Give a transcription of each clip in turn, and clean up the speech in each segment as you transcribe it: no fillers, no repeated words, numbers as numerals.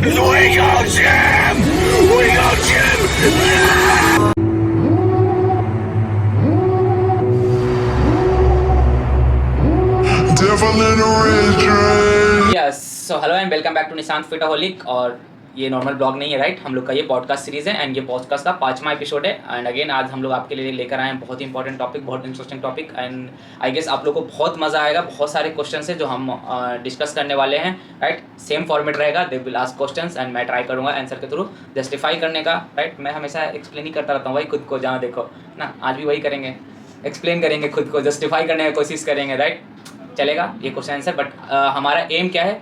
We go Jim! We go Jim! Devil in a red dress. Yes so hello and welcome back to Nishant फिटaholic। और ये normal blog नहीं है right, हम लोग का ये पॉडकास्ट सीरीज है एंड ये पॉडकास्ट का 5वां एपिसोड है। एंड अगेन आज हम लोग आपके लिए लेकर आए हैं बहुत ही इंपॉर्टेंट टॉपिक, बहुत interesting topic and I guess आप लोग को बहुत मज़ा आएगा। बहुत सारे क्वेश्चन है जो हम डिस्कस करने वाले हैं राइट। सेम फॉर्मेट रहेगा, they will ask questions and मैं ट्राई करूँगा आंसर के थ्रू जस्टिफाई करने का राइट। मैं हमेशा एक्सप्लेन ही करता रहता हूँ भाई खुद को, जहाँ देखो ना, आज भी वही करेंगे, एक्सप्लेन करेंगे खुद को, जस्टिफाई करने की कोशिश करेंगे राइट। चलेगा ये क्वेश्चन आंसर, बट हमारा एम क्या है,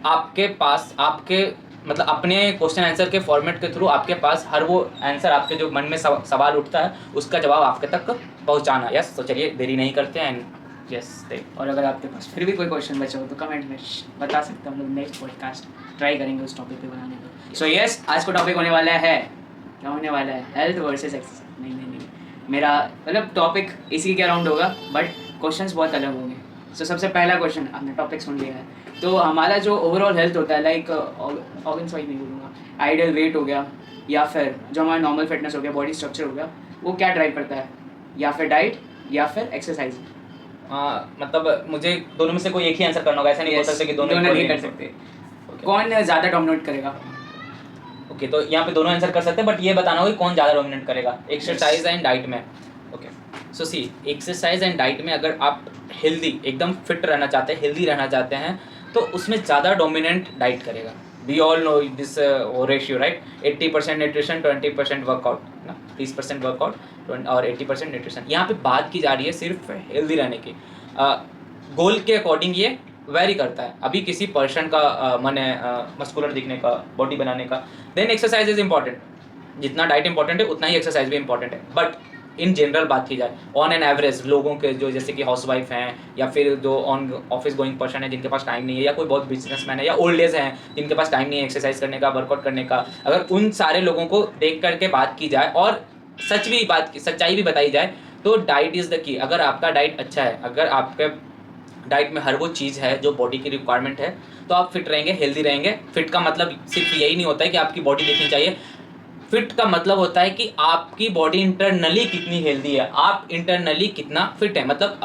आपके पास आपके मतलब अपने क्वेश्चन आंसर के फॉर्मेट के थ्रू आपके पास हर वो आंसर, आपके जो मन में सवाल उठता है उसका जवाब आपके तक पहुंचाना। यस तो चलिए देरी नहीं करते हैं एंड यस और अगर आपके पास फिर भी कोई क्वेश्चन बचा हो तो कमेंट में बता सकते हैं, हम लोग नेक्स्ट पॉडकास्ट ट्राई करेंगे उस टॉपिक पे बनाने का। सो यस आज का टॉपिक होने वाला है, क्या होने वाला है, हेल्थ वर्सेस एक्सरसाइज। नहीं मेरा मतलब टॉपिक इसी के अराउंड होगा बट क्वेश्चंस बहुत अलग होंगे। सो सबसे पहला क्वेश्चन, आपने टॉपिक सुन लिया है, तो हमारा जो ओवरऑल हेल्थ होता है, लाइक ऑर्गन्स वाइज नहीं बोलूँगा, आइडियल वेट हो गया या फिर जो हमारा नॉर्मल फिटनेस हो गया, बॉडी स्ट्रक्चर हो गया, वो क्या ड्राइव करता है, या फिर डाइट या फिर एक्सरसाइज। मतलब मुझे दोनों में से कोई एक ही आंसर करना होगा, ऐसा नहीं बोल सकते कि दोनों नहीं कर सकते। कौन ज़्यादा डोमिनेट करेगा? ओके तो यहाँ पे दोनों आंसर कर सकते हैं बट ये बताना होगा कौन ज़्यादा डोमिनेट करेगा एक्सरसाइज एंड डाइट में। Okay so see, exercise and diet में अगर आप हेल्दी एकदम फिट रहना चाहते हैं, हेल्दी रहना चाहते हैं, तो उसमें ज़्यादा डोमिनेंट डाइट करेगा। We all know this ratio right, 80% nutrition 20% workout ना, 30% वर्कआउट और 80% न्यूट्रिशन। यहाँ पे बात की जा रही है सिर्फ हेल्दी रहने की। गोल के अकॉर्डिंग ये वेरी करता है। अभी किसी पर्सन का मन है मस्कुलर दिखने का, बॉडी बनाने का, देन एक्सरसाइज इज इंपॉर्टेंट। जितना डाइट इंपॉर्टेंट है उतना ही एक्सरसाइज भी इंपॉर्टेंट है। बट इन जनरल बात की जाए, ऑन एन एवरेज लोगों के जो जैसे कि हाउसवाइफ हैं या फिर जो ऑन ऑफिस गोइंग पर्सन है जिनके पास टाइम नहीं है, या कोई बहुत बिजनेसमैन है या ओल्ड एज हैं जिनके पास टाइम नहीं है एक्सरसाइज करने का, वर्कआउट करने का, अगर उन सारे लोगों को देख करके बात की जाए और सच्चाई भी बताई जाए तो डाइट इज़ द की। अगर आपका डाइट अच्छा है, अगर आपके डाइट में हर वो चीज़ है जो बॉडी की रिक्वायरमेंट है, तो आप फिट रहेंगे, हेल्दी रहेंगे। फिट का मतलब सिर्फ यही नहीं होता है कि आपकी बॉडी दिखनी चाहिए। फिट का मतलब होता है कि आपकी बॉडी इंटरनली कितनी हेल्दी है, आप इंटरनली कितना फिट है। मतलब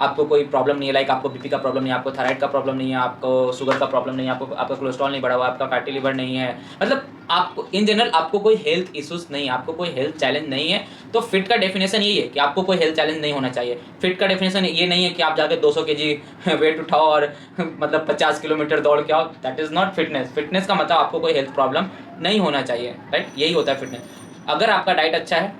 आपको कोई प्रॉब्लम नहीं है, लाइक आपको बीपी का प्रॉब्लम नहीं है, आपको थायराइड का प्रॉब्लम नहीं है, आपको शुगर का प्रॉब्लम नहीं है, आपका कोलेस्ट्रॉल नहीं बढ़ा हुआ, आपका फैटी लिवर नहीं है, मतलब आपको इन जनरल आपको कोई हेल्थ इश्यूज नहीं है, आपको कोई हेल्थ चैलेंज नहीं है। तो फिट का डेफिनेशन यही है कि आपको कोई हेल्थ चैलेंज नहीं होना चाहिए। फिट का डेफिनेशन ये नहीं है कि आप जाके 200 kg वेट उठाओ और मतलब 50 किलोमीटर दौड़ के आओ, that is not fitness. Fitness का मतलब आपको कोई हेल्थ प्रॉब्लम नहीं होना चाहिए राइट, यही होता है फिटनेस। अगर आपका डाइट अच्छा है,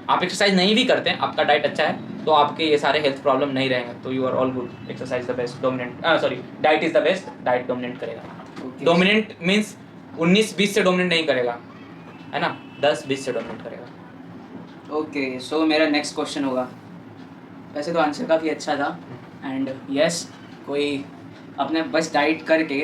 आप एक्सरसाइज नहीं भी करते हैं, आपका डाइट अच्छा है, तो आपके ये सारे हेल्थ प्रॉब्लम नहीं रहेंगे, तो you are all good. Exercise the best dominant, sorry diet is the best, diet dominant करेगा। डोमिनेंट मीन्स 19-20 से डोमिनेट नहीं करेगा, है ना, 10-20 से डोमिनेट करेगा। ओके सो मेरा नेक्स्ट क्वेश्चन होगा, वैसे तो आंसर काफ़ी अच्छा था एंड यस कोई अपने बस डाइट करके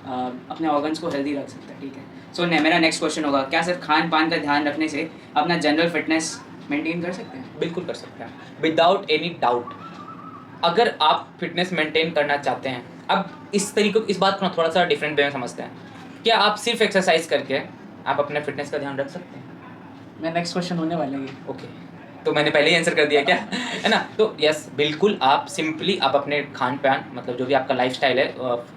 अपने ऑर्गन्स को हेल्दी रख सकता है, ठीक है। सो मेरा नेक्स्ट क्वेश्चन होगा, क्या सिर्फ खान पान का ध्यान रखने से अपना जनरल फिटनेस मेंटेन कर सकते हैं? बिल्कुल कर सकते हैं, विदाउट एनी डाउट। अगर आप फिटनेस मेंटेन करना चाहते हैं, अब इस बात को थोड़ा सा डिफरेंट वे में समझते हैं, क्या आप सिर्फ एक्सरसाइज करके आप अपने फिटनेस का ध्यान रख सकते हैं? मैं नेक्स्ट क्वेश्चन होने वाला है। ओके तो मैंने पहले ही आंसर कर दिया क्या, है ना। तो यस बिल्कुल, आप सिंपली आप अपने खान पान, मतलब जो भी आपका लाइफस्टाइल है,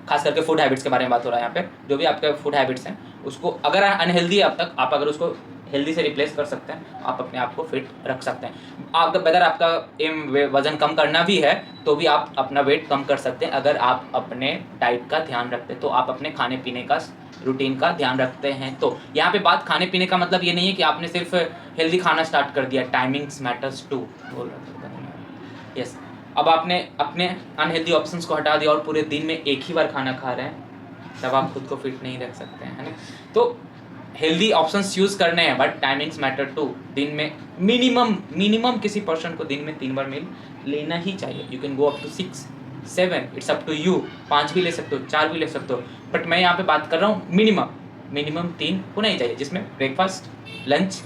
खास करके फूड हैबिट्स के बारे में बात हो रहा है यहाँ पे, जो भी आपके फूड हैबिट्स हैं उसको, अगर अनहेल्दी है अब तक, आप अगर उसको हेल्दी से रिप्लेस कर सकते हैं, आप अपने आप को फिट रख सकते हैं। आपका वेदर आपका एम वज़न कम करना भी है तो भी आप अपना वेट कम कर सकते हैं अगर आप अपने डाइट का ध्यान रखते हैं, तो आप अपने खाने पीने का रूटीन का ध्यान रखते हैं। तो यहाँ पे बात खाने पीने का मतलब ये नहीं है कि आपने सिर्फ हेल्दी खाना स्टार्ट कर दिया, टाइमिंग्स मैटर्स टू बोल रहा था। यस अब आपने अपने अनहेल्दी ऑप्शंस को हटा दिया और पूरे दिन में एक ही बार खाना खा रहे हैं, तब आप खुद को फिट नहीं रख सकते हैं, है ना। तो हेल्दी ऑप्शंस यूज़ करने हैं बट टाइमिंग्स मैटर टू। दिन में मिनिमम किसी पर्सन को दिन में 3 बार मील लेना ही चाहिए। You can go up to 6-7, it's up to you, 5 भी ले सकते हो, 4 भी ले सकते हो, बट मैं यहाँ पे बात कर रहा हूँ मिनिमम 3 होना ही चाहिए, जिसमें breakfast, lunch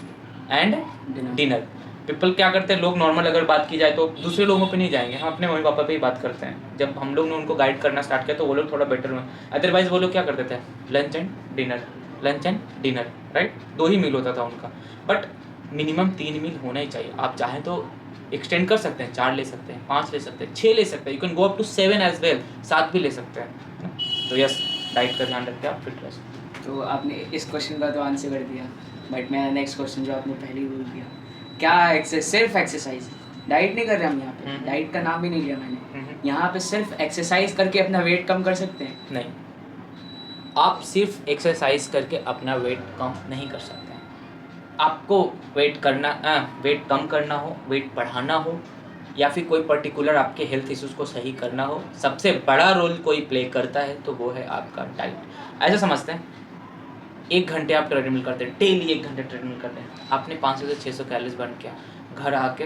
and dinner. People क्या करते हैं, लोग नॉर्मल अगर बात की जाए तो दूसरे लोगों पे नहीं जाएंगे, हम अपने मम्मी पापा पे ही बात करते हैं। जब हम लोग ने उनको गाइड करना स्टार्ट किया तो वो लोग थोड़ा बेटर हुए। अदरवाइज वो लोग क्या करते थे, लंच एंड डिनर, राइट, 2 ही मील होता था उनका। बट मिनिमम 3 मील होना ही चाहिए। आप चाहें तो एक्सटेंड कर सकते हैं, 4 ले सकते हैं, 5 ले सकते हैं, 6 ले सकते हैं, you can go up to 7 as well, 7 भी ले सकते हैं। तो यस, डाइट का ध्यान रखते हैं आप, फिट रह सकते हैं। तो आपने इस क्वेश्चन का तो आंसर कर दिया, बट मेरा नेक्स्ट क्वेश्चन जो आपने पहले ही बोल दिया, क्या सिर्फ एक्सरसाइज, डाइट नहीं कर रहे हम यहाँ पे, डाइट का नाम भी नहीं लिया मैंने, यहाँ पे सिर्फ एक्सरसाइज करके अपना वेट कम कर सकते हैं? नहीं, आप सिर्फ एक्सरसाइज करके अपना वेट कम नहीं कर सकते हैं। आपको वेट कम करना हो, वेट बढ़ाना हो, या फिर कोई पर्टिकुलर आपके हेल्थ इश्यूज़ को सही करना हो, सबसे बड़ा रोल कोई प्ले करता है तो वो है आपका डाइट। ऐसा समझते हैं, 1 घंटे आप ट्रेडमिल करते हैं, डेली 1 घंटे ट्रेडमिल करते हैं, आपने 500 से 600 कैलोरीज बर्न किया, घर आके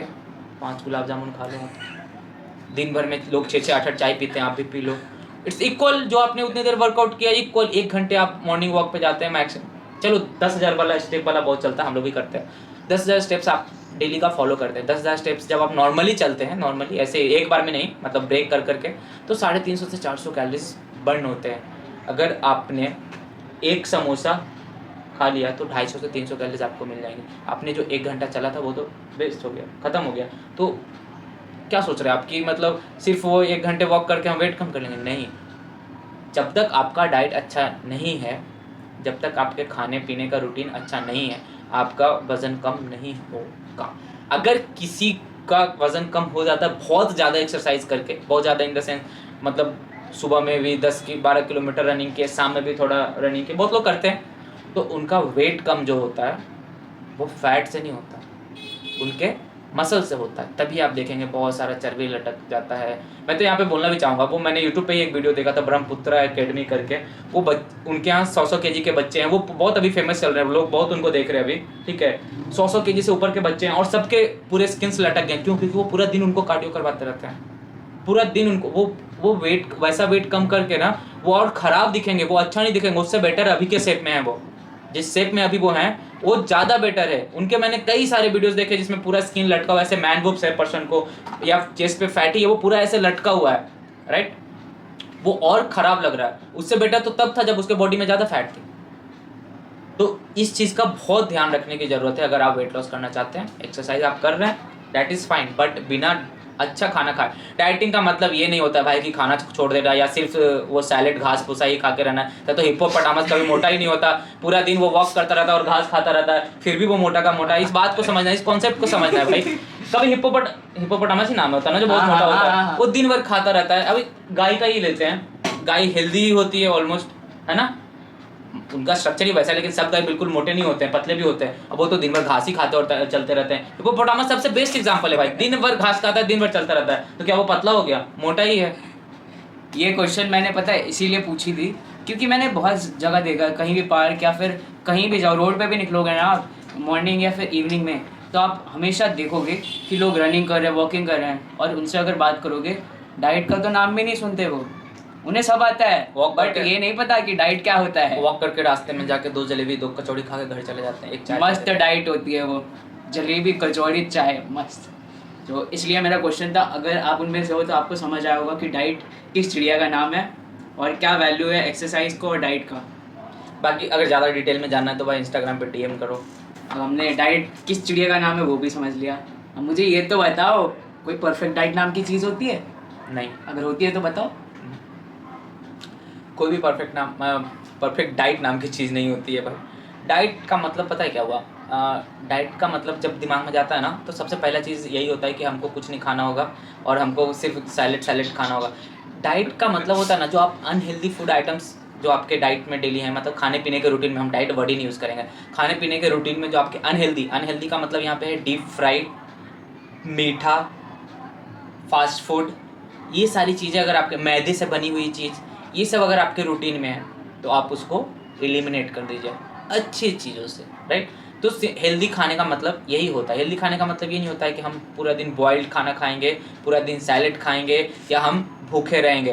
5 गुलाब जामुन खा लो आप। दिन भर में लोग 6-6 8-8 चाय पीते हैं, आप भी पी लो, इट्स इक्वल। जो आपने उतनी देर वर्कआउट किया इक्वल 1 घंटे आप मॉर्निंग वॉक पे जाते हैं, मैक्सिमम चलो 10,000 वाला स्टेप वाला बहुत चलता है, हम लोग भी करते हैं। 10,000 स्टेप्स आप डेली का फॉलो करते हैं। 10,000 स्टेप्स जब आप नॉर्मली चलते हैं, नॉर्मली ऐसे एक बार में नहीं, मतलब ब्रेक कर करके, तो 350 से 400 कैलोरीज बर्न होते हैं। अगर आपने एक समोसा खा लिया तो 250 से 300 कैलोरीज आपको मिल जाएंगे। आपने जो 1 घंटा चला था वो तो वेस्ट हो गया, ख़त्म हो गया। तो क्या सोच रहे हैं आप कि मतलब सिर्फ वो 1 घंटे वॉक करके हम वेट कम कर लेंगे? नहीं, जब तक आपका डाइट अच्छा नहीं है, जब तक आपके खाने पीने का रूटीन अच्छा नहीं है, आपका वज़न कम नहीं होगा। अगर किसी का वज़न कम हो जाता है बहुत ज़्यादा एक्सरसाइज करके, बहुत ज़्यादा इन द सेंस मतलब सुबह में भी 10-12 किलोमीटर रनिंग किए, शाम में भी थोड़ा रनिंग किए, बहुत लोग करते हैं, तो उनका वेट कम जो होता है वो फैट से नहीं होता, उनके मसल से होता है। तभी आप देखेंगे बहुत सारा चर्बी लटक जाता है। मैं तो यहाँ पे बोलना भी चाहूँगा, वो मैंने यूट्यूब पे ही एक वीडियो देखा था, ब्रह्मपुत्रा एकेडमी करके, वो उनके यहाँ 100-100 केजी के बच्चे हैं, वो बहुत अभी फेमस चल रहे हैं, लोग बहुत उनको देख रहे हैं अभी, ठीक है। 100-100 केजी से ऊपर के बच्चे हैं और सबके पूरे स्किन्स लटक गए। क्यों? क्योंकि वो पूरा दिन उनको कार्डियो करवाते रहते हैं, पूरा दिन उनको वो वेट, वैसा वेट कम करके ना वो और ख़राब दिखेंगे, वो अच्छा नहीं दिखेंगे। उससे बेटर अभी के शेप में है, वो जिस शेप में अभी वो हैं वो ज़्यादा बेटर है। उनके मैंने कई सारे वीडियोस देखे जिसमें पूरा स्किन लटका हुआ है, ऐसे मैन बुप्स है पर्सन को, या चेस्ट पे फैटी है, वो पूरा ऐसे लटका हुआ है, राइट, वो और ख़राब लग रहा है। उससे बेटर तो तब था जब उसके बॉडी में ज़्यादा फैट थी। तो इस चीज़ का बहुत ध्यान रखने की ज़रूरत है। अगर आप वेट लॉस करना चाहते हैं, एक्सरसाइज आप कर रहे हैं, दैट इज़ फाइन, बट बिना अच्छा खाना खाए। डाइटिंग का मतलब ये नहीं होता है भाई कि खाना छोड़ देना या सिर्फ वो सैलेड घास भूसा ही खा के रहना है। तो हिप्पोपोटामस कभी मोटा ही नहीं होता, पूरा दिन वो वॉक करता रहता है और घास खाता रहता है, फिर भी वो मोटा का मोटा है। इस बात को समझना है, इस कॉन्सेप्ट को समझना है भाई। कभी हिप्पोपोटामस ही नाम होता है ना जो बहुत मोटा होता है, वो दिन भर खाता रहता है। अभी गाय का ही लेते हैं, गाय हेल्दी होती है ऑलमोस्ट, है ना, उनका स्ट्रक्चर ही वैसा है, लेकिन सब गाय बिल्कुल मोटे नहीं होते हैं, पतले भी होते हैं। अब वो तो दिन भर घास ही खाते और चलते रहते हैं। हिप्पोपोटामस सबसे बेस्ट एग्जांपल है भाई, दिन भर घास खाता है, दिन भर चलता रहता है, तो क्या वो पतला हो गया? मोटा ही है। ये क्वेश्चन मैंने पता है इसीलिए पूछी थी क्योंकि मैंने बहुत जगह देखा, कहीं भी पार्क या फिर कहीं भी जाओ, रोड पे भी निकलोगे ना आप मॉर्निंग या फिर इवनिंग में, तो आप हमेशा देखोगे कि लोग रनिंग कर रहे हैं, वॉकिंग कर रहे हैं, और उनसे अगर बात करोगे डाइट का तो नाम भी नहीं सुनते वो, उन्हें सब आता है, बट ये नहीं पता कि डाइट क्या होता है। वॉक करके रास्ते में जाके 2 जलेबी 2 कचौड़ी खा के घर चले जाते हैं, एक चाय मस्त डाइट होती है वो, जलेबी कचौड़ी चाय मस्त। तो इसलिए मेरा क्वेश्चन था, अगर आप उनमें से हो तो आपको समझ आया होगा कि डाइट किस चिड़िया का नाम है और क्या वैल्यू है एक्सरसाइज को और डाइट का। बाकी अगर ज़्यादा डिटेल में जानना है तो भाई इंस्टाग्राम पे DM करो। अब हमने डाइट किस चिड़िया का नाम है वो भी समझ लिया। अब मुझे ये तो बताओ, कोई परफेक्ट डाइट नाम की चीज़ होती है? नहीं, अगर होती है तो बताओ। कोई भी परफेक्ट डाइट नाम की चीज़ नहीं होती है भाई। डाइट का मतलब पता है क्या हुआ? डाइट का मतलब जब दिमाग में जाता है ना, तो सबसे पहला चीज़ यही होता है कि हमको कुछ नहीं खाना होगा और हमको सिर्फ सैलेड खाना होगा। डाइट का मतलब होता है ना, जो आप अनहेल्दी फूड आइटम्स जो आपके डाइट में डेली हैं, मतलब खाने पीने के रूटीन में, हम डाइट वर्ड ही नहीं यूज़ करेंगे, खाने पीने के रूटीन में जो आपके अनहेल्दी का मतलब यहाँ पे है डीप फ्राइड, मीठा, फास्ट फूड, ये सारी चीज़ें अगर आपके मैदे से बनी हुई चीज़, ये सब अगर आपके रूटीन में है तो आप उसको एलिमिनेट कर दीजिए अच्छी चीज़ों से, राइट। तो हेल्दी खाने का मतलब यही होता है। हेल्दी खाने का मतलब ये नहीं होता है कि हम पूरा दिन बॉइल्ड खाना खाएंगे, पूरा दिन सैलेड खाएंगे या हम भूखे रहेंगे,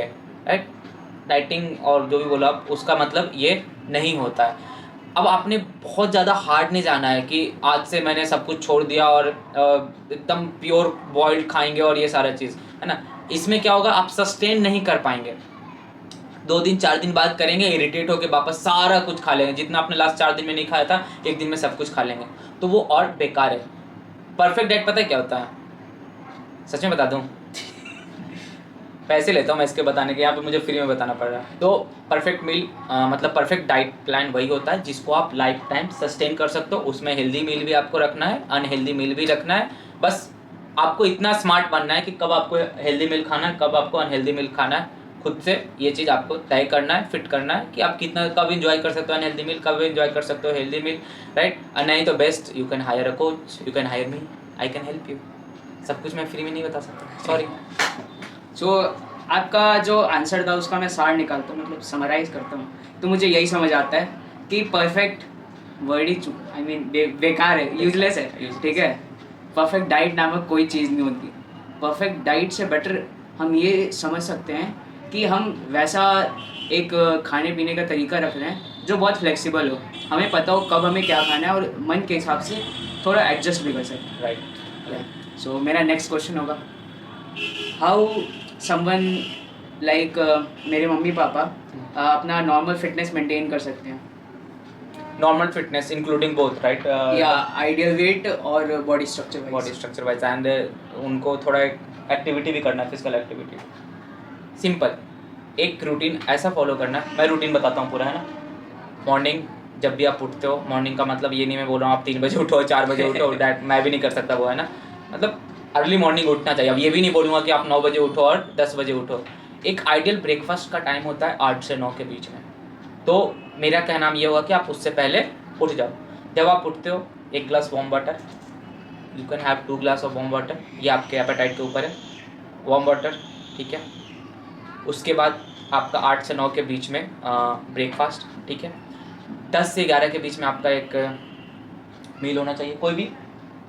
राइट। डाइटिंग और जो भी बोला आप, उसका मतलब ये नहीं होता है। अब आपने बहुत ज़्यादा हार्ड नहीं जाना है कि आज से मैंने सब कुछ छोड़ दिया और एकदम प्योर बॉइल्ड खाएंगे और ये सारा चीज़ है ना। इसमें क्या होगा, आप सस्टेन नहीं कर पाएंगे। 2 दिन 4 दिन बाद करेंगे, इरिटेट होकर वापस सारा कुछ खा लेंगे, जितना आपने लास्ट 4 दिन में नहीं खाया था 1 दिन में सब कुछ खा लेंगे, तो वो और बेकार है। परफेक्ट डाइट पता है क्या होता है, सच में बता दूं पैसे लेता हूँ मैं इसके बताने के, यहाँ पे मुझे फ्री में बताना पड़ रहा है। तो परफेक्ट मील मतलब परफेक्ट डाइट प्लान वही होता है जिसको आप लाइफ टाइम सस्टेन कर सकते हो। उसमें हेल्दी मील भी आपको रखना है, अनहेल्दी मील भी रखना है। बस आपको इतना स्मार्ट बनना है कि कब आपको हेल्दी मील खाना है, कब आपको अनहेल्दी मील खाना है। खुद से ये चीज़ आपको तय करना है, फिट करना है कि आप कितना कब इंजॉय कर सकते हो अनहेल्दी मील, कब इंजॉय कर सकते हो हेल्दी मील, राइट। नहीं तो best you can hire a coach, you can hire me, I can help you. सब कुछ मैं फ्री में नहीं बता सकता, सॉरी। सो आपका जो आंसर था उसका मैं सार निकालता हूँ, मतलब समराइज करता हूँ, तो मुझे यही समझ आता है कि perfect word he I mean बेकार है, यूजलेस है, ठीक है। परफेक्ट डाइट नामक कोई चीज़ नहीं होती। परफेक्ट डाइट से बेटर हम ये समझ सकते हैं कि हम वैसा एक खाने पीने का तरीका रख रहे हैं जो बहुत फ्लेक्सिबल हो, हमें पता हो कब हमें क्या खाना है और मन के हिसाब से थोड़ा एडजस्ट भी कर सकते हैं, राइट। सो मेरा नेक्स्ट क्वेश्चन होगा, हाउ समवन लाइक मेरे मम्मी पापा अपना नॉर्मल फिटनेस मेंटेन कर सकते हैं, normal fitness including both, right, या आइडियल वेट और body structure body structure wise, and उनको थोड़ा एक्टिविटी भी करना है, फिजिकल एक्टिविटी। सिंपल एक रूटीन ऐसा फॉलो करना है, मैं रूटीन बताता हूँ पूरा, है ना। मॉर्निंग जब भी आप उठते हो, मॉर्निंग का मतलब ये नहीं मैं बोल रहा हूँ आप 3 बजे उठो 4 बजे उठो, डैट मैं भी नहीं कर सकता वो, है ना। मतलब अर्ली मॉर्निंग उठना चाहिए। अब ये भी नहीं बोलूँगा कि आप 9 बजे उठो और 10 बजे उठो। एक आइडियल ब्रेकफास्ट का टाइम होता है 8 से 9 के बीच में। तो मेरा कहना ये होगा कि आप उससे पहले उठ जाओ। जब आप उठते हो 1 glass warm water, you can have 2 glass of warm water, ये आपके एपेटाइट के ऊपर है, वार्म वाटर, ठीक है। उसके बाद आपका 8 से 9 के बीच में ब्रेकफास्ट, ठीक है। 10 से 11 के बीच में आपका एक मील होना चाहिए, कोई भी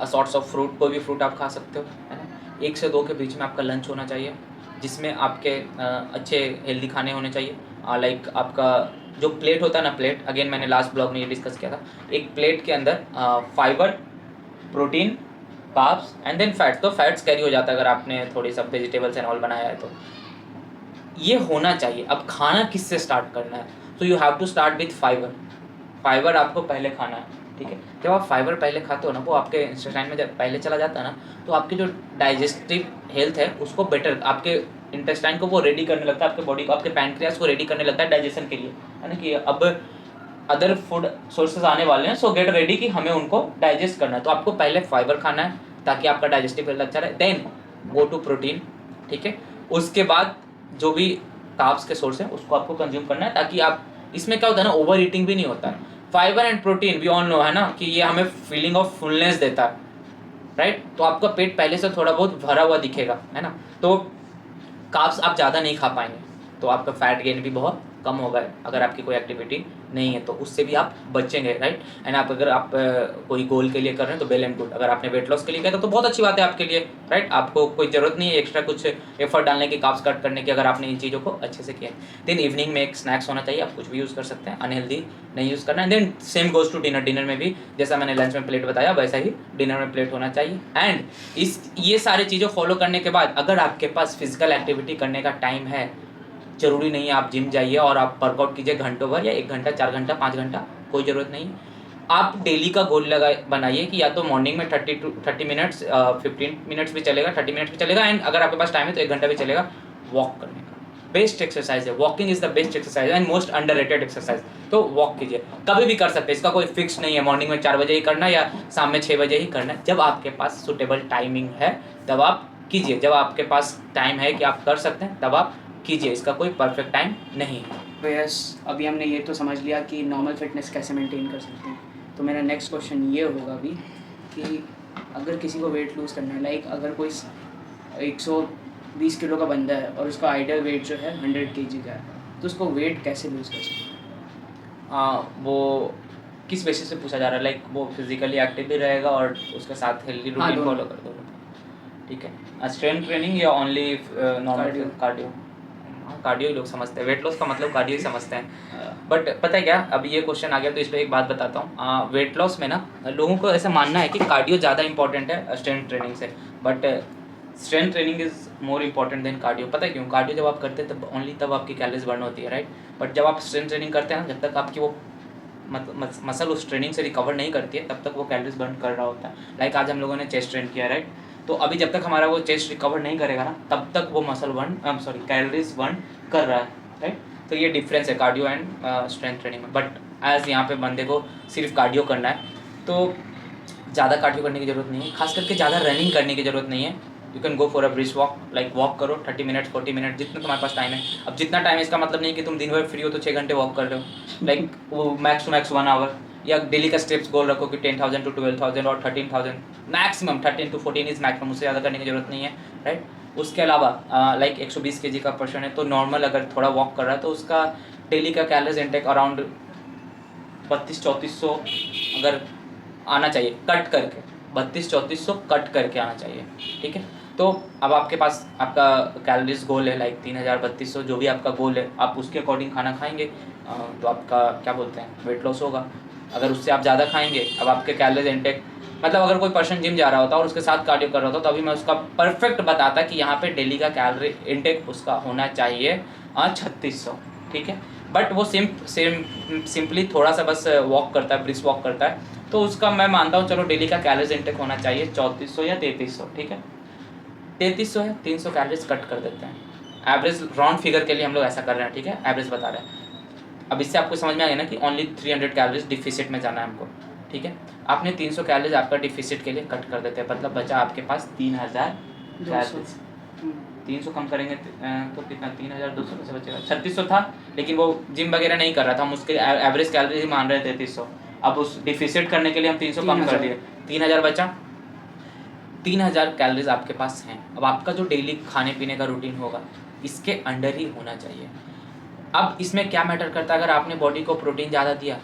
सॉर्ट्स ऑफ फ्रूट, कोई भी फ्रूट आप खा सकते हो, है ना। 1 से 2 के बीच में आपका लंच होना चाहिए जिसमें आपके अच्छे हेल्दी खाने होने चाहिए। लाइक आपका जो प्लेट होता है ना, प्लेट अगेन मैंने लास्ट ब्लॉग में ये डिस्कस किया था, एक प्लेट के अंदर fibre, protein, carbs and then fat. तो फैट्स कैरी हो जाता है अगर आपने थोड़ी सब वेजिटेबल्स एंड ऑल बनाया है, तो ये होना चाहिए। अब खाना किससे स्टार्ट करना है, तो you have to start with fibre. Fibre आपको पहले खाना है, ठीक है। जब आप फाइबर पहले खाते हो ना, वो आपके इंटेस्टाइन में जब पहले चला जाता है ना, तो आपकी जो डाइजेस्टिव हेल्थ है उसको बेटर, आपके इंटेस्टाइन को वो रेडी करने लगता है, आपके बॉडी को, आपके पैनक्रियास को रेडी करने लगता है डाइजेशन के लिए, है ना। कि अब अदर फूड सोर्सेज आने वाले हैं, सो गेट रेडी कि हमें उनको डाइजेस्ट करना है। तो आपको पहले फाइबर खाना है ताकि आपका डाइजेस्टिव हेल्थ अच्छा रहे, देन गो टू प्रोटीन, ठीक है। उसके बाद जो भी कार्ब्स के सोर्स हैं उसको आपको कंज्यूम करना है, ताकि आप, इसमें क्या होता है ना, ओवर ईटिंग भी नहीं होता है। Fibre and protein we all know, है ना, कि ये हमें फीलिंग ऑफ फुलनेस देता है, राइट। तो आपका पेट पहले से थोड़ा बहुत भरा हुआ दिखेगा, है ना। तो कार्ब्स आप ज़्यादा नहीं खा पाएंगे, तो आपका फैट गेन भी बहुत कम होगा अगर आपकी कोई एक्टिविटी नहीं है, तो उससे भी आप बचेंगे, राइट। एंड आप अगर आप कोई गोल के लिए कर रहे हैं तो वेल एंड गुड। अगर आपने वेट लॉस के लिए किया तो बहुत अच्छी बात है आपके लिए, राइट। आपको कोई ज़रूरत नहीं है एक्स्ट्रा कुछ एफर्ट डालने की, कार्ब्स कट करने की, अगर आपने इन चीज़ों को अच्छे से किया। देन इवनिंग में एक स्नैक्स होना चाहिए, आप कुछ भी यूज़ कर सकते हैं, अनहेल्दी नहीं यूज़ करना है। Then same goes to dinner, dinner में भी जैसा मैंने लंच में प्लेट बताया वैसा ही डिनर में प्लेट होना चाहिए। एंड ये सारी चीज़ों फॉलो करने के बाद अगर आपके पास फिजिकल एक्टिविटी करने का टाइम है, जरूरी नहीं है आप जिम जाइए और आप वर्कआउट कीजिए घंटों भर, या 1 घंटा, 4 घंटा, 5 घंटा, कोई ज़रूरत नहीं है। आप डेली का गोल बनाइए कि या तो मॉर्निंग में 30 मिनट्स, 15 मिनट्स भी चलेगा, 30 मिनट्स भी चलेगा, एंड अगर आपके पास टाइम है तो 1 घंटा भी चलेगा वॉक करने का। बेस्ट एक्सरसाइज है, walking is the best exercise and most underrated exercise. तो वॉक कीजिए, कभी भी कर सकते हैं, इसका कोई फिक्स नहीं है मॉर्निंग में 4 बजे ही करना या शाम में 6 बजे ही करना है। जब आपके पास सुटेबल टाइमिंग है तब आप कीजिए, जब आपके पास टाइम है कि आप कर सकते हैं तब आप कीजिए, इसका कोई परफेक्ट टाइम नहीं है। तो यस, अभी हमने ये तो समझ लिया कि नॉर्मल फिटनेस कैसे मेंटेन कर सकते हैं। तो मेरा नेक्स्ट क्वेश्चन ये होगा अभी कि अगर किसी को वेट लूज़ करना है, लाइक अगर कोई 120 किलो का बंदा है और उसका आइडियल वेट जो है 100 kg का है, तो उसको वेट कैसे लूज़ कर सकते हैं? वो किस बेसिस पे पूछा जा रहा है, लाइक वो फिजिकली एक्टिव भी रहेगा और उसके साथ हेल्दी रूटीन फॉलो कर दो, ठीक है। स्ट्रेंथ ट्रेनिंग या ओनली नॉर्मल कार्डियो? हाँ कार्डियो ही लोग समझते हैं, वेट लॉस का मतलब कार्डियो ही समझते हैं। बट पता है क्या, अभी ये क्वेश्चन आ गया तो इस पर एक बात बताता हूँ। वेट लॉस में ना लोगों को ऐसा मानना है कि कार्डियो ज़्यादा इंपॉर्टेंट है स्ट्रेंथ ट्रेनिंग से, but strength training is more important than cardio. पता है क्यों? कार्डियो जब आप करते हैं तब ओनली तब आपकी कैलोरीज बर्न होती है, राइट। बट जब आप स्ट्रेंथ ट्रेनिंग करते हैं ना, जब तक आपकी वो मसल उस ट्रेनिंग से रिकवर नहीं करती है तब तक वो कैलोरीज बर्न कर रहा होता है। लाइक आज हम लोगों ने चेस्ट ट्रेन किया, राइट। तो अभी जब तक हमारा वो चेस्ट रिकवर नहीं करेगा ना तब तक वो मसल बर्न कैलोरीज बर्न कर रहा है, राइट। तो ये डिफरेंस है कार्डियो एंड स्ट्रेंथ ट्रेनिंग में। बट एज यहाँ पे बंदे को सिर्फ कार्डियो करना है तो ज़्यादा कार्डियो करने की ज़रूरत नहीं है, खास करके ज़्यादा रनिंग करने की ज़रूरत नहीं है। You can go for a brisk walk, like walk करो 30 मिनट 40 मिनट जितना तुम्हारे पास टाइम है। अब जितना टाइम है इसका मतलब नहीं कि तुम दिन भर फ्री हो तो 6 घंटे वॉक कर रहे हो, लाइक वो मैक्स टू मैक्स 1 आवर। या डेली का स्टेप्स गोल रखो कि 10,000 to 12,000 और 13,000 मैक्सिमम, 13 to 14 इज मैक्सिमम, उससे ज़्यादा करने की ज़रूरत नहीं है, राइट। उसके अलावा लाइक 120 kg का पर्सन है तो नॉर्मल अगर थोड़ा वॉक कर रहा है तो उसका डेली का कैलोरीज इंटेक अराउंड 3200-3400 अगर आना चाहिए, कट करके 3200-3400 कट करके आना चाहिए, ठीक है। तो अब आपके पास आपका कैलोरीज गोल है लाइक 3000-3200, जो भी आपका गोल है आप उसके अकॉर्डिंग खाना खाएंगे तो आपका क्या बोलते हैं वेट लॉस होगा। अगर उससे आप ज़्यादा खाएंगे, अब आपके कैलोरीज इंटेक मतलब अगर कोई पर्सन जिम जा रहा होता और उसके साथ कार्डियो कर रहा होता तो अभी मैं उसका परफेक्ट बताता कि यहाँ पे डेली का कैलोरी इंटेक उसका होना चाहिए 3600, ठीक है। बट वो सिंपली थोड़ा सा बस वॉक करता है, ब्रिस्क वॉक करता है तो उसका मैं मानता हूँ चलो डेली का कैलोरीज इंटेक होना चाहिए 3400 या 3300, ठीक है। 3300 है, 300 कैलोरीज कट कर देते हैं। एवरेज राउंड फिगर के लिए हम लोग ऐसा कर रहे हैं, ठीक है, एवरेज बता रहे हैं। अब इससे आपको समझ में आ गया ना कि ओनली 300 कैलोरीज डिफिसिट में जाना है हमको, ठीक है। आपने 300 कैलोरीज आपका डिफिसिट के लिए कट कर देते हैं, मतलब बचा आपके पास 3000 कैलोरीज। 300 कम करेंगे तो कितना, 3200 कैसे बचेगा? 3600 था, लेकिन वो जिम वगैरह नहीं कर रहा था, हम उसके एवरेज कैलोरीज मान रहे थे 3300। अब उस डिफिसिट करने के लिए हम 300 कम कर दिए, 3000 बचा। 3000 कैलोरीज आपके पास हैं। अब आपका जो डेली खाने पीने का रूटीन होगा इसके अंडर ही होना चाहिए। अब इसमें क्या मैटर करता है, अगर आपने बॉडी को प्रोटीन ज़्यादा दिया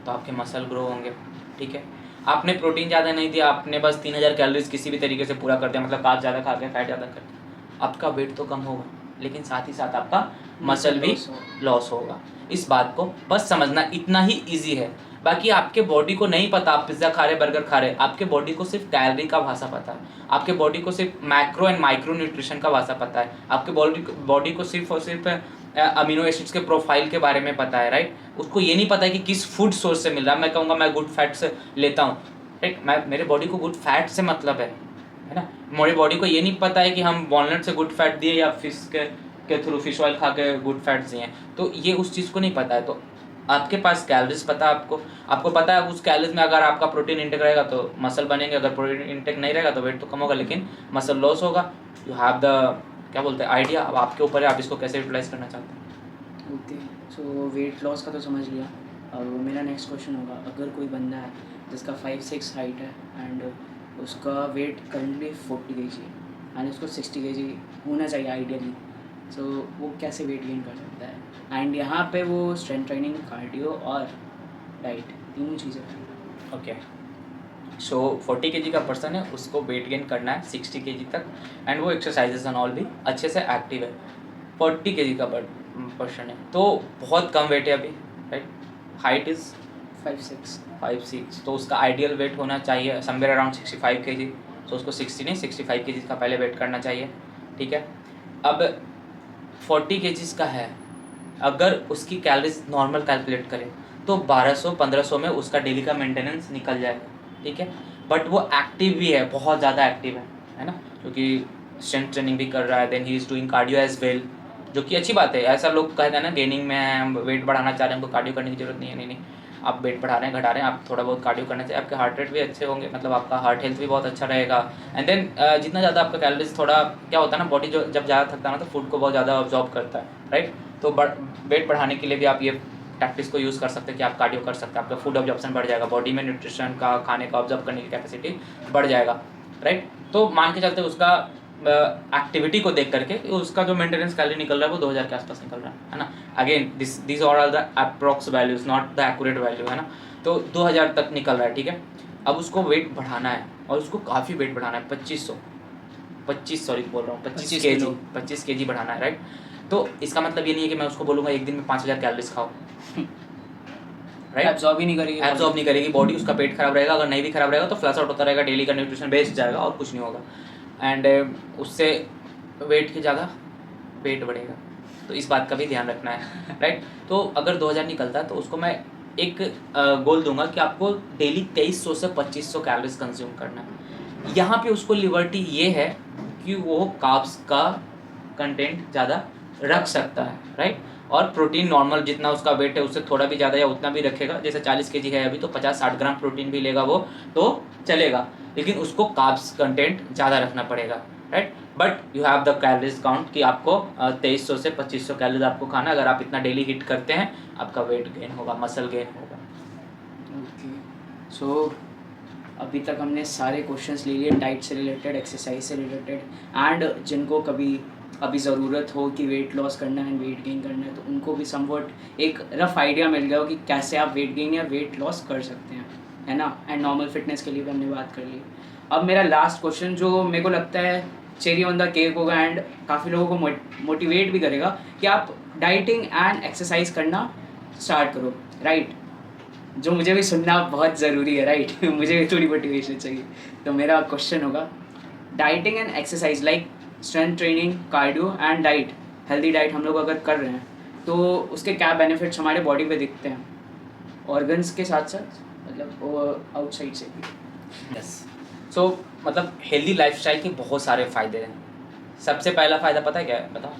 तो आपके मसल ग्रो होंगे, ठीक है। आपने प्रोटीन ज़्यादा नहीं दिया, आपने बस 3000 कैलोरीज किसी भी तरीके से पूरा कर दिया, मतलब कार्ब ज़्यादा खा के फैट ज़्यादा कर दिया, आपका वेट तो कम होगा लेकिन साथ ही साथ आपका मसल भी लॉस होगा। इस बात को बस समझना, इतना ही ईजी है। बाकी आपके बॉडी को नहीं पता आप पिज़्ज़ा खा रहे बर्गर खा रहे, आपके बॉडी को सिर्फ कैलोरी का भाषा पता है, आपके बॉडी को सिर्फ मैक्रो एंड माइक्रो न्यूट्रिशन का भाषा पता है, आपके बॉडी को सिर्फ और सिर्फ अमीनो एसिड्स के प्रोफाइल के बारे में पता है, राइट। उसको ये नहीं पता है कि किस फूड सोर्स से मिल रहा है। मैं कहूँगा मैं गुड फैट से लेता हूँ, राइट, मैं मेरे बॉडी को गुड फैट से मतलब है ना। मेरी बॉडी को ये नहीं पता है कि हम वॉलनट से गुड फैट दिए या फिश के थ्रू फिश ऑयल खा के गुड फैट्स दिए, तो ये उस चीज़ को नहीं पता है। तो आपके पास कैलोरीज पता है, आपको पता है उस कैलोरीज में अगर आपका प्रोटीन इंटेक रहेगा तो मसल बनेंगे, अगर प्रोटीन इंटेक नहीं रहेगा तो वेट तो कम होगा लेकिन मसल लॉस होगा। यू हैव द क्या बोलते हैं आइडिया, अब आपके ऊपर है आप इसको कैसे यूटिलाइज करना चाहते हैं। ओके, सो वेट लॉस का तो समझ लिया। अब मेरा नेक्स्ट क्वेश्चन होगा, अगर कोई बंदा है जिसका 5'6" हाइट है एंड उसका वेट करंटली 40 kg एंड उसको 60 kg होना चाहिए आइडियली, सो वो कैसे वेट गेन कर सकता है? एंड यहाँ पे वो स्ट्रेंथ ट्रेनिंग, कार्डियो और डाइट तीनों चीज़ें करें। ओके, सो 40 kg का पर्सन है, उसको वेट गेन करना है 60 kg तक एंड वो एक्सरसाइजेस एंड ऑल भी अच्छे से एक्टिव है। 40 kg का पर्सन है तो बहुत कम वेट है अभी, राइट। हाइट इज़ 5'6", तो उसका आइडियल वेट होना चाहिए समवेयर अराउंड 65 kg। तो उसको 60 नहीं 65 kg का पहले वेट करना चाहिए, ठीक है। अब 40 kg का है, अगर उसकी कैलोरीज नॉर्मल कैलकुलेट करें तो 1200-1500 में उसका डेली का मेंटेनेंस निकल जाएगा, ठीक है। बट वो एक्टिव भी है, बहुत ज़्यादा एक्टिव है ना, क्योंकि स्ट्रेंथ ट्रेनिंग भी कर रहा है, then he is doing cardio as well, जो कि अच्छी बात है। ऐसा लोग कहते हैं ना गेनिंग में है, हम वेट बढ़ाना चाह रहे हैं, हमको कार्डियो करने की जरूरत नहीं है। नहीं, आप वेट बढ़ा रहे हैं घटा रहे हैं, आप थोड़ा बहुत कार्डियो करना चाहिए, आपके हार्ट रेट भी अच्छे होंगे, मतलब आपका हार्ट हेल्थ भी बहुत अच्छा रहेगा। एंड देन जितना ज़्यादा आपका कैलोरीज, थोड़ा क्या होता है ना, बॉडी जो जब ज़्यादा थकता है ना तो फूड को बहुत ज़्यादा ऑब्जॉर्व करता है, राइट। तो वेट बढ़ाने के लिए भी आप ये टैक्टिक्स को यूज़ कर सकते हैं कि आप कार्डियो कर सकते हैं, आपका फूड ऑब्जॉर्प्शन बढ़ जाएगा, बॉडी में न्यूट्रिशन का खाने का ऑब्जॉर्व करने की कैपेसिटी बढ़ जाएगा, राइट। तो मान के चलते उसका एक्टिविटी को देख करके उसका जो मेंटेनेंस कैलोरी निकल रहा है वो 2000 के आसपास निकल रहा है ना। Again this are the approx values, not the accurate value, है ना। तो 2000 तक निकल रहा है, ठीक है। अब उसको वेट बढ़ाना है और उसको काफ़ी वेट बढ़ाना है, 25 kg बढ़ाना है, राइट। तो इसका मतलब ये नहीं है कि मैं उसको बोलूँगा एक दिन में 5000 कैलोरीज खाओ, राइट? एब्जॉर्ब ही नहीं करेगी, एब्जॉर्ब नहीं करेगी बॉडी, उसका पेट खराब रहेगा, अगर नहीं भी खराब रहेगा तो फ्लश आउट होता रहेगा, डेली का न्यूट्रिशन बेस्ट जाएगा और कुछ नहीं होगा। एंड उससे वेट की जगह पेट बढ़ेगा, तो इस बात का भी ध्यान रखना है, राइट? तो अगर 2000 निकलता है तो उसको मैं एक गोल दूंगा कि आपको डेली 2300 से 2500 कैलोरीज कंज्यूम करना है। यहाँ पे उसको लिबर्टी ये है कि वो कार्ब्स का कंटेंट ज़्यादा रख सकता है, राइट? और प्रोटीन नॉर्मल जितना उसका वेट है उससे थोड़ा भी ज़्यादा या उतना भी रखेगा, जैसे 40 kg है अभी तो 50-60 ग्राम प्रोटीन भी लेगा वो तो चलेगा, लेकिन उसको कार्ब्स कंटेंट ज़्यादा रखना पड़ेगा, right? But you have the calories count कि आपको 2300 से 2500 कैलोरीज आपको खाना, अगर आप इतना डेली हिट करते हैं आपका वेट गेन होगा, मसल गेन होगा। ओके, सो अभी तक हमने सारे क्वेश्चंस ले लिए डाइट से रिलेटेड, एक्सरसाइज से रिलेटेड, एंड जिनको कभी अभी ज़रूरत हो कि वेट लॉस करना है, वेट गेन करना है, तो उनको भी समवट एक रफ आइडिया मिल गया हो कि कैसे आप वेट गेन या वेट लॉस कर सकते हैं, है ना? एंड नॉर्मल फिटनेस के लिए भी हमने बात कर ली। अब मेरा लास्ट क्वेश्चन जो मेरे को लगता है चेरी ऑन द केक होगा एंड काफ़ी लोगों को मोटिवेट भी करेगा कि आप डाइटिंग एंड एक्सरसाइज करना स्टार्ट करो, राइट? जो मुझे भी सुनना बहुत ज़रूरी है, राइट? मुझे भी थोड़ी मोटिवेशन चाहिए। तो मेरा क्वेश्चन होगा, dieting and exercise like strength training, cardio and diet, healthy diet हम लोग अगर कर रहे हैं तो उसके क्या बेनिफिट्स हमारे बॉडी पे दिखते हैं, ऑर्गन्स के साथ साथ, मतलब आउटसाइड से भी? यस, सो मतलब हेल्दी लाइफस्टाइल के बहुत सारे फ़ायदे हैं। सबसे पहला फ़ायदा पता है क्या है, बताओ?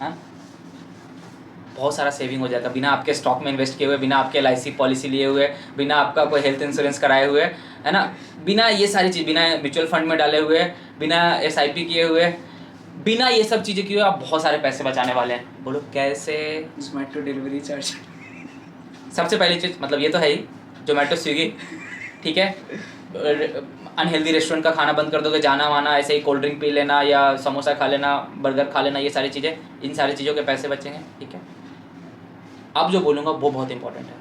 हाँ, बहुत सारा सेविंग हो जाएगा बिना आपके स्टॉक में इन्वेस्ट किए हुए, बिना आपके LIC पॉलिसी लिए हुए, बिना आपका कोई हेल्थ इंश्योरेंस कराए हुए, है ना? बिना ये सारी चीज़, बिना म्यूचुअल फंड में डाले हुए, बिना SIP किए हुए, बिना ये सब चीज़ें किए हुए आप बहुत सारे पैसे बचाने वाले हैं। बोलो कैसे? Zomato delivery charge. सबसे पहली चीज़ मतलब ये तो है ही, जोमेटो स्विगी, ठीक है? अनहेल्दी रेस्टोरेंट का खाना बंद कर दोगे, जाना वाना ऐसे ही कोल्ड ड्रिंक पी लेना या समोसा खा लेना, बर्गर खा लेना, ये सारी चीज़ें, इन सारी चीज़ों के पैसे बचेंगे, ठीक है? अब जो बोलूँगा वो बहुत इंपॉर्टेंट है,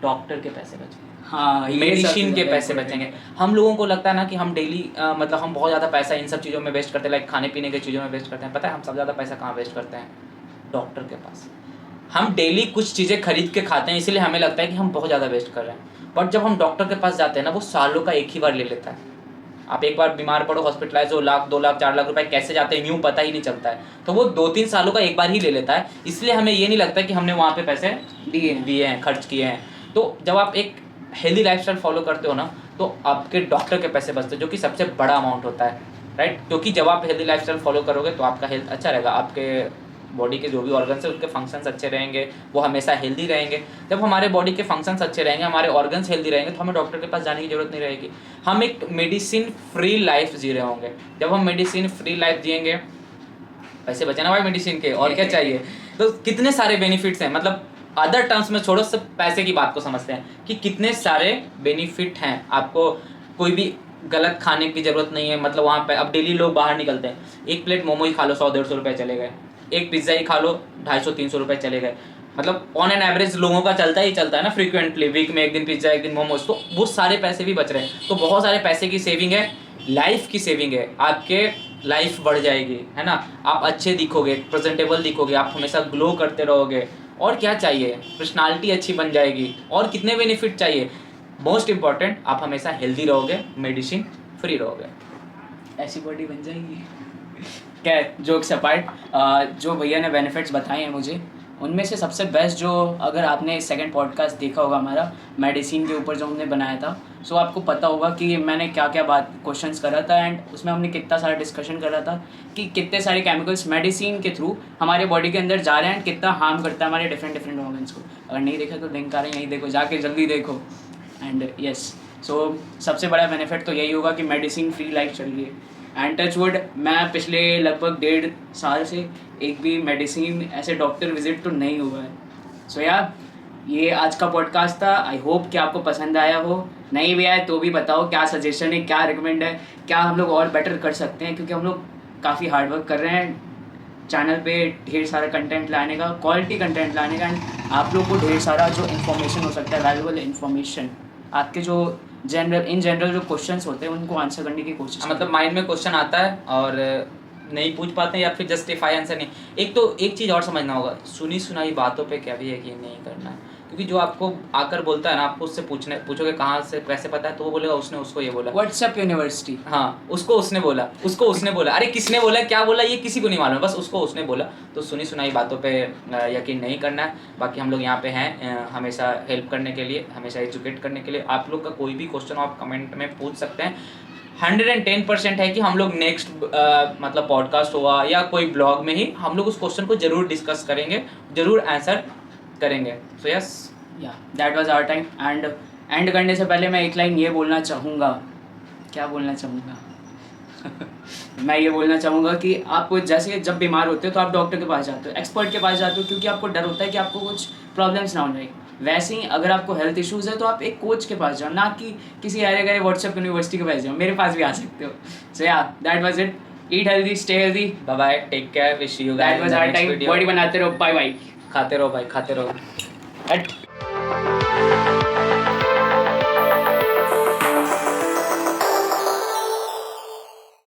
डॉक्टर के पैसे बचेंगे, हाँ, मेडिसिन के पैसे बचेंगे। हम लोगों को लगता है ना कि हम डेली मतलब हम बहुत ज़्यादा पैसा इन सब चीज़ों में वेस्ट करते हैं, लाइक खाने पीने की चीज़ों में वेस्ट करते हैं। पता है हम सब ज़्यादा पैसा कहाँ वेस्ट करते हैं? डॉक्टर के पास। हम डेली कुछ चीज़ें खरीद के खाते हैं, इसीलिए हमें लगता है कि हम बहुत ज़्यादा वेस्ट कर रहे हैं, बट जब हम डॉक्टर के पास जाते हैं ना, वो सालों का एक ही बार ले लेता है। आप एक बार बीमार पड़ो, हॉस्पिटलाइज हो, 1 लाख 2 लाख 4 लाख रुपए कैसे जाते हैं यूँ पता ही नहीं चलता है, तो वो 2-3 सालों का एक बार ही ले लेता है, इसलिए हमें ये नहीं लगता कि हमने वहाँ पे पैसे दिए हैं, खर्च किए हैं। तो जब आप एक हेल्दी लाइफस्टाइल फॉलो करते हो ना, तो आपके डॉक्टर के पैसे बचते हैं, जो कि सबसे बड़ा अमाउंट होता है, राइट? क्योंकि जब आप हेल्दी लाइफस्टाइल फॉलो करोगे तो आपका हेल्थ अच्छा रहेगा, आपके बॉडी के जो भी ऑर्गन्स है उनके फंक्शंस अच्छे रहेंगे, वो हमेशा हेल्दी रहेंगे। जब हमारे बॉडी के फंक्शंस अच्छे रहेंगे, हमारे ऑर्गन्स हेल्दी रहेंगे, तो हमें डॉक्टर के पास जाने की जरूरत नहीं रहेगी। हम एक मेडिसिन फ्री लाइफ जी रहे होंगे। जब हम मेडिसिन फ्री लाइफ जिएंगे, पैसे बचे ना भाई मेडिसिन के, और क्या चाहिए? तो कितने सारे बेनिफिट्स हैं, मतलब अदर टर्म्स में छोड़ो, सब पैसे की बात को समझते हैं कि कितने सारे बेनिफिट हैं। आपको कोई भी गलत खाने की ज़रूरत नहीं है, मतलब वहाँ पे अब डेली लोग बाहर निकलते हैं, एक प्लेट मोमो ही खा लो 100-150 रुपये चले गए, एक पिज़्ज़ा ही खा लो 250-300 रुपये चले गए, मतलब ऑन एन एवरेज लोगों का चलता है ना, फ्रीक्वेंटली वीक में एक दिन पिज़्ज़ा एक दिन मोमोज, तो वो सारे पैसे भी बच रहे हैं। तो बहुत सारे पैसे की सेविंग है, लाइफ की सेविंग है, आपके लाइफ बढ़ जाएगी, है ना? आप अच्छे दिखोगे, प्रेजेंटेबल दिखोगे, आप हमेशा ग्लो करते रहोगे, और क्या चाहिए? पर्सनालिटी अच्छी बन जाएगी, और कितने बेनिफिट चाहिए? मोस्ट इम्पॉर्टेंट, आप हमेशा हेल्दी रहोगे, मेडिसिन फ्री रहोगे, ऐसी बॉडी बन जाएगी। क्या जोक्स अपार्ट, जो भैया ने बेनिफिट्स बताए हैं मुझे, उनमें से सबसे बेस्ट जो, अगर आपने सेकंड पॉडकास्ट देखा होगा हमारा मेडिसिन के ऊपर जो हमने बनाया था, सो आपको पता होगा कि मैंने क्या क्या बात क्वेश्चंस करा था, एंड उसमें हमने कितना सारा डिस्कशन करा था कि कितने सारे केमिकल्स मेडिसिन के थ्रू हमारे बॉडी के अंदर जा रहे हैं एंड कितना हार्म करता है हमारे डिफरेंट ऑर्गन्स को। अगर नहीं देखा तो लिंक आ रहे हैं, यहीं देखो, जाके जल्दी देखो। एंड यस, सो सबसे बड़ा बेनिफिट तो यही होगा कि मेडिसिन फ्री लाइफ चल रही है। एंड टचवुड, मैं पिछले लगभग 1.5 साल से एक भी मेडिसिन ऐसे डॉक्टर विजिट तो नहीं हुआ है। सो यार, ये आज का पॉडकास्ट था। आई होप कि आपको पसंद आया हो, नहीं भी आए तो भी बताओ क्या सजेशन है, क्या रिकमेंड है, क्या हम लोग और बेटर कर सकते हैं, क्योंकि हम लोग काफ़ी हार्ड वर्क कर रहे हैं चैनल पे ढेर सारा कंटेंट लाने का, क्वालिटी कंटेंट लाने का, एंड आप लोग को ढेर सारा जो इन्फॉर्मेशन हो सकता है, वैल्यूबल इन्फॉर्मेशन, आपके जो इन जनरल जो क्वेश्चंस होते हैं उनको आंसर करने की कोशिश। मतलब माइंड में क्वेश्चन आता है और नहीं पूछ पाते हैं या फिर जस्टिफाई आंसर नहीं। एक तो एक चीज़ और समझना होगा, सुनी सुनाई बातों पे कभी यकीन नहीं करना है, क्योंकि जो आपको आकर बोलता है ना, आपको उससे पूछोगे कहाँ से कैसे पता है, तो वो बोलेगा उसने उसको ये बोला। WhatsApp university. हाँ, उसको उसने बोला, अरे किसने बोला क्या बोला ये किसी को नहीं मालूम, बस उसको उसने बोला। तो सुनी सुनाई बातों पे यकीन नहीं करना है। बाकी हम लोग यहाँ पे हैं हमेशा हेल्प करने के लिए, हमेशा एजुकेट करने के लिए। आप लोग का कोई भी क्वेश्चन आप कमेंट में पूछ सकते हैं। 110% है कि हम लोग नेक्स्ट मतलब पॉडकास्ट हुआ या कोई ब्लॉग में ही हम लोग उस क्वेश्चन को जरूर डिस्कस करेंगे, जरूर आंसर करेंगे। So yes, yeah that was our time. And end करने से पहले मैं एक लाइन ये बोलना चाहूँगा, क्या बोलना चाहूँगा मैं ये बोलना चाहूँगा कि आप जैसे जब बीमार होते हो तो आप डॉक्टर के पास जाते हो, एक्सपर्ट के पास जाते हो, क्योंकि आपको डर होता है कि आपको कुछ प्रॉब्लम्स ना हो जाए। वैसे ही अगर आपको हेल्थ इश्यूज़ है तो आप एक कोच के पास जाओ, ना कि किसी अरे गरे व्हाट्सएप यूनिवर्सिटी के पास जाओ। मेरे पास भी आ सकते हो। So yeah that was it. Eat healthy, stay healthy, bye bye, take care, wish you that was our time. Body बनाते रहो, बाय बाय। खाते रहो भाई, खाते रहो। हट।